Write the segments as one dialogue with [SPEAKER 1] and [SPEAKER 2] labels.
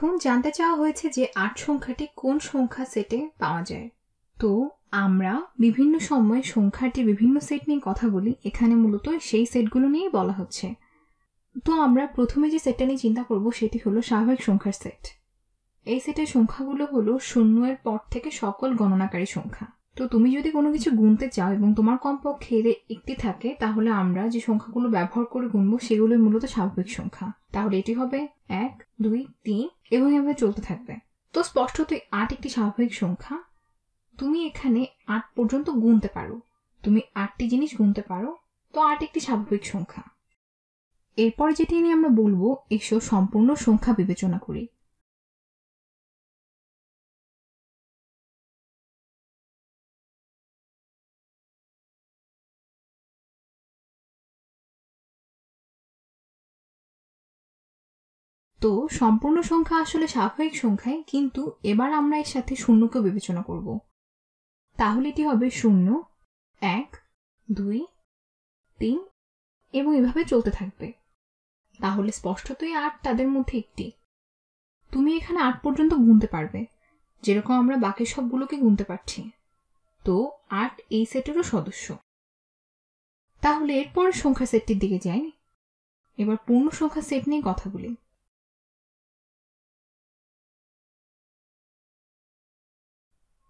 [SPEAKER 1] এখন জানতে চাওয়া হয়েছে যে ৮ সংখ্যাটি কোন সংখ্যা সেটে পাওয়া যায়। তো আমরা বিভিন্ন সময় সংখ্যাটির বিভিন্ন সেট নিয়ে কথা বলি, এখানে মূলত সেই সেটগুলো নিয়েই বলা হচ্ছে। তো আমরা প্রথমে যে সেটটা নিয়ে চিন্তা করব সেটি হলো স্বাভাবিক সংখ্যার সেট। এই সেটের সংখ্যাগুলো হলো 0 এর পর থেকে সকল গণনাকারী সংখ্যা। তো তুমি যদি কোনো কিছু গুনতে চাও এবং তোমার কমপক্ষে এর একটি থাকে, তাহলে আমরা যে সংখ্যাগুলো ব্যবহার করে গুনবো সেগুলোই মূলত স্বাভাবিক সংখ্যা। তাহলে এটি হবে 1, 2, 3 এবং এভাবে চলতে থাকবে। তো স্পষ্টতই 8 একটি স্বাভাবিক সংখ্যা। তুমি এখানে 8 পর্যন্ত গুনতে পারো, তুমি 8টি জিনিস গুনতে পারো, তো 8 একটি স্বাভাবিক সংখ্যা। এরপর যেটি নিয়ে আমরা বলবো, এসো সম্পূর্ণ সংখ্যা বিবেচনা করি। তো সম্পূর্ণ সংখ্যা আসলে স্বাভাবিক সংখ্যাই, কিন্তু এবার আমরা এর সাথে শূন্যকে বিবেচনা করব। তাহলে এটি হবে 0, 1, 2, 3 এবং এভাবে চলতে থাকবে। তাহলে স্পষ্টতই 8 তাদের মধ্যে একটি। তুমি এখানে 8 পর্যন্ত গুনতে পারবে, যেরকম আমরা বাকি সবগুলোকে গুনতে পারছি। তো 8 এই সেটেরও সদস্য। তাহলে এরপর সংখ্যা সেটটির দিকে যাই। এবার পূর্ণ সংখ্যা সেট নিয়ে কথা বলি।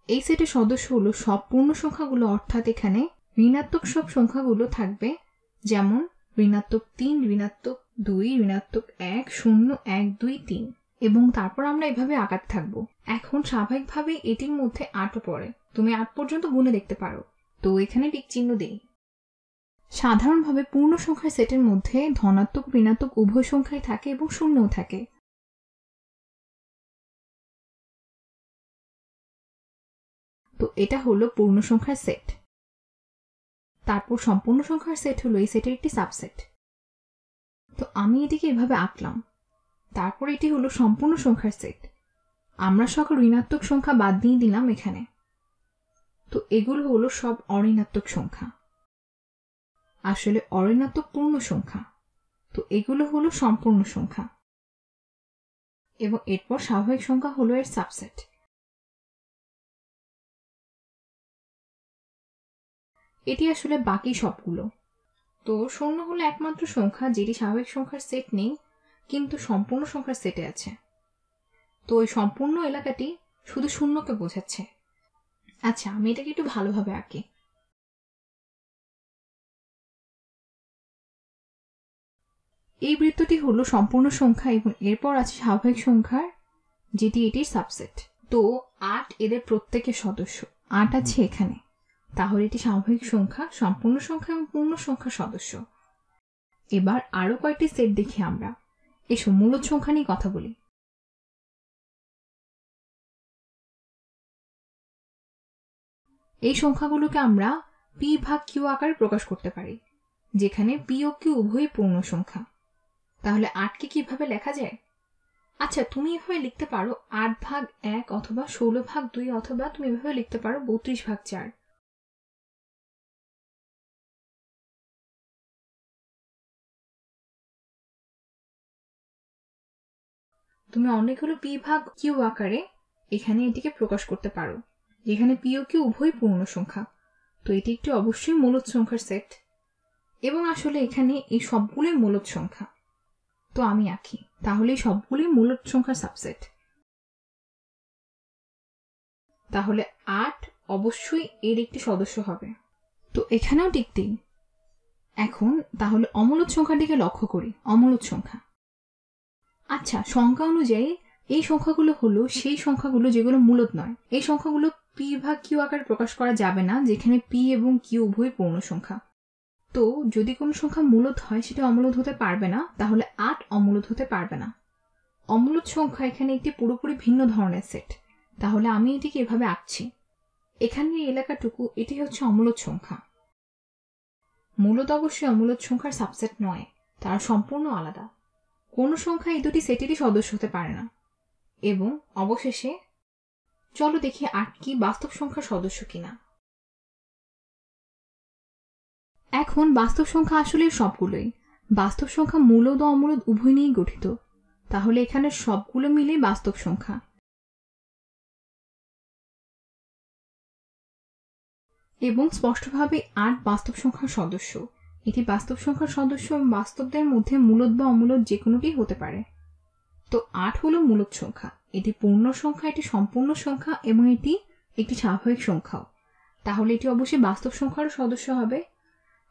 [SPEAKER 1] এই সেটের সদস্য হলো সব পূর্ণ সংখ্যাগুলো, অর্থাৎ এখানে ঋণাত্মক সব সংখ্যাগুলো থাকবে, যেমন -3, -2, -1, 0, 1, 2, 3 এবং তারপর আমরা এভাবে আগাতে থাকবো। এখন স্বাভাবিকভাবে এটির মধ্যে 8ও পড়ে, তুমি 8 পর্যন্ত গুনে দেখতে পারো। তো এখানে টিক চিহ্ন দেই। সাধারণভাবে পূর্ণ সংখ্যার সেটের মধ্যে ধনাত্মক ঋণাত্মক উভয় সংখ্যাই থাকে এবং শূন্যও থাকে। তো এটা হলো পূর্ণ সংখ্যার সেট। তারপর সম্পূর্ণ সংখ্যার সেট হলো এই সেটের একটি সাবসেট। তো আমি এটিকে এভাবে আঁকলাম। তারপর এটি হলো সম্পূর্ণ সংখ্যার সেট। আমরা সকল ঋণাত্মক সংখ্যা বাদ দিয়ে দিলাম এখানে। তো এগুলো হলো সব অঋণাত্মক সংখ্যা, আসলে অঋণাত্মক পূর্ণ সংখ্যা। তো এগুলো হলো সম্পূর্ণ সংখ্যা এবং এরপর স্বাভাবিক সংখ্যা হলো এর সাবসেট। এটি আসলে বাকি সবগুলো। তো 0 হলো একমাত্র সংখ্যা যেটি স্বাভাবিক সংখ্যার সেট নেই, কিন্তু সম্পূর্ণ সংখ্যার সেটে আছে। তো এই সম্পূর্ণ এলাকাটি শুধু শূন্যকে বোঝাচ্ছে। আচ্ছা, আমি এটাকে একটু ভালোভাবে আঁকি। এই বৃত্তটি হলো সম্পূর্ণ সংখ্যা এবং এরপর আছে স্বাভাবিক সংখ্যার, যেটি এটির সাবসেট। তো 8 এদের প্রত্যেকের সদস্য। 8 আছে এখানে, তাহলে এটি স্বাভাবিক সংখ্যা, সম্পূর্ণ সংখ্যা এবং পূর্ণ সংখ্যার সদস্য। এবার আরো কয়েকটি সেট দেখি আমরা। এসো মূলদ সংখ্যা নিয়ে কথা বলি। এই সংখ্যাগুলোকে আমরা p/q আকারে প্রকাশ করতে পারি, যেখানে p ও q উভয়ই পূর্ণ সংখ্যা। তাহলে 8কে কিভাবে লেখা যায়? আচ্ছা, তুমি এভাবে লিখতে পারো 8/1 অথবা 16/2 অথবা তুমি এভাবে লিখতে পারো 32/4। তুমি অনেকগুলো p/q আকারে এখানে এটিকে প্রকাশ করতে পারো, যেখানে p ও q উভয়ই পূর্ণ সংখ্যা। তো এটি একটি অবশ্যই মূলদ সংখ্যার সেট এবং আসলে এখানে এই সবগুলোই মূলদ সংখ্যা। তো আমি আঁকি, তাহলে এই সবগুলোই মূলদ সংখ্যার সাবসেট। তাহলে 8 অবশ্যই এর একটি সদস্য হবে। তো এখানেও টিক দিই। এখন তাহলে অমূলদ সংখ্যাটিকে লক্ষ্য করি। অমূলদ সংখ্যা, আচ্ছা, সংখ্যা অনুযায়ী এই সংখ্যাগুলো হলো সেই সংখ্যাগুলো যেগুলো মূলদ নয়। এই সংখ্যাগুলো p/q আকারে প্রকাশ করা যাবে না, যেখানে p এবং q উভয় পূর্ণ সংখ্যা। তো যদি কোনো সংখ্যা মূলদ হয় সেটা অমূলদ হতে পারবে না, তাহলে 8 অমূলদ হতে পারবে না। অমূলদ সংখ্যা এখানে একটি পুরোপুরি ভিন্ন ধরনের সেট। তাহলে আমি এটিকে এভাবে আঁকছি। এখানে এই এলাকাটুকু, এটি হচ্ছে অমূলদ সংখ্যা। মূলদ অবশ্যই অমূলদ সংখ্যার সাবসেট নয়, তারা সম্পূর্ণ আলাদা। কোনো সংখ্যা এই দুটি সেটেরই সদস্য হতে পারে না। এবং অবশেষে চলো দেখি 8 কি বাস্তব সংখ্যার সদস্য কিনা। এখন বাস্তব সংখ্যা আসলে সবগুলোই। বাস্তব সংখ্যা মূলদ ও অমূলদ উভয় নিয়েই গঠিত। তাহলে এখানে সবগুলো মিলে বাস্তব সংখ্যা। এবং স্পষ্টভাবে 8 বাস্তব সংখ্যার সদস্য। এটি বাস্তব সংখ্যার সদস্য এবং বাস্তবদের মধ্যে মূলদ বা অমূলদ যে কোনোটি হতে পারে। তো 8 হলো মূলদ সংখ্যা, এটি পূর্ণ সংখ্যা, এটি সম্পূর্ণ সংখ্যা এবং এটি একটি স্বাভাবিক সংখ্যাও। তাহলে এটি অবশ্যই বাস্তব সংখ্যারও সদস্য হবে।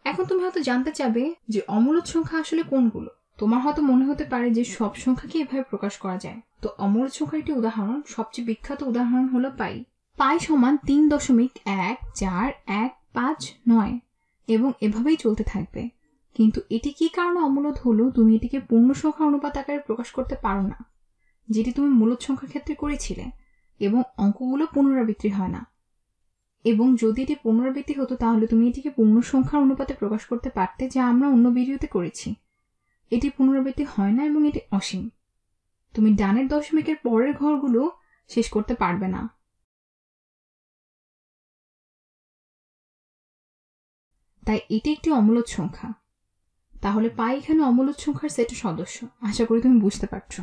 [SPEAKER 1] এখন তুমি হয়তো জানতে চাবে যে অমূলদ সংখ্যা আসলে কোনগুলো। তোমার হয়তো মনে হতে পারে যে সব সংখ্যাকে এভাবে প্রকাশ করা যায়। তো অমূলদ সংখ্যার একটি উদাহরণ, সবচেয়ে বিখ্যাত উদাহরণ হলো পাই। পাই সমান 3.1415 এবং এভাবেই চলতে থাকবে। কিন্তু এটি কি কারণে অমূলদ হলো? তুমি এটিকে পূর্ণ সংখ্যা অনুপাত আকারে প্রকাশ করতে পারো না, যেটি তুমি মূলদ সংখ্যার ক্ষেত্রে করেছিলে, এবং অঙ্কগুলো পুনরাবৃত্তি হয় না। এবং যদি এটি পুনরাবৃত্তি হতো তাহলে তুমি এটিকে পূর্ণ সংখ্যার অনুপাতে প্রকাশ করতে পারতে, যা আমরা অন্য ভিডিওতে করেছি। এটি পুনরাবৃত্তি হয় না এবং এটি অসীম। তুমি ডানের দশমিকের পরের ঘরগুলো শেষ করতে পারবে না। তাই এটি একটি অমূলদ সংখ্যা। তাহলে পাই এখানে অমূলদ সংখ্যার সেটের সদস্য। আশা করি তুমি বুঝতে পারছো।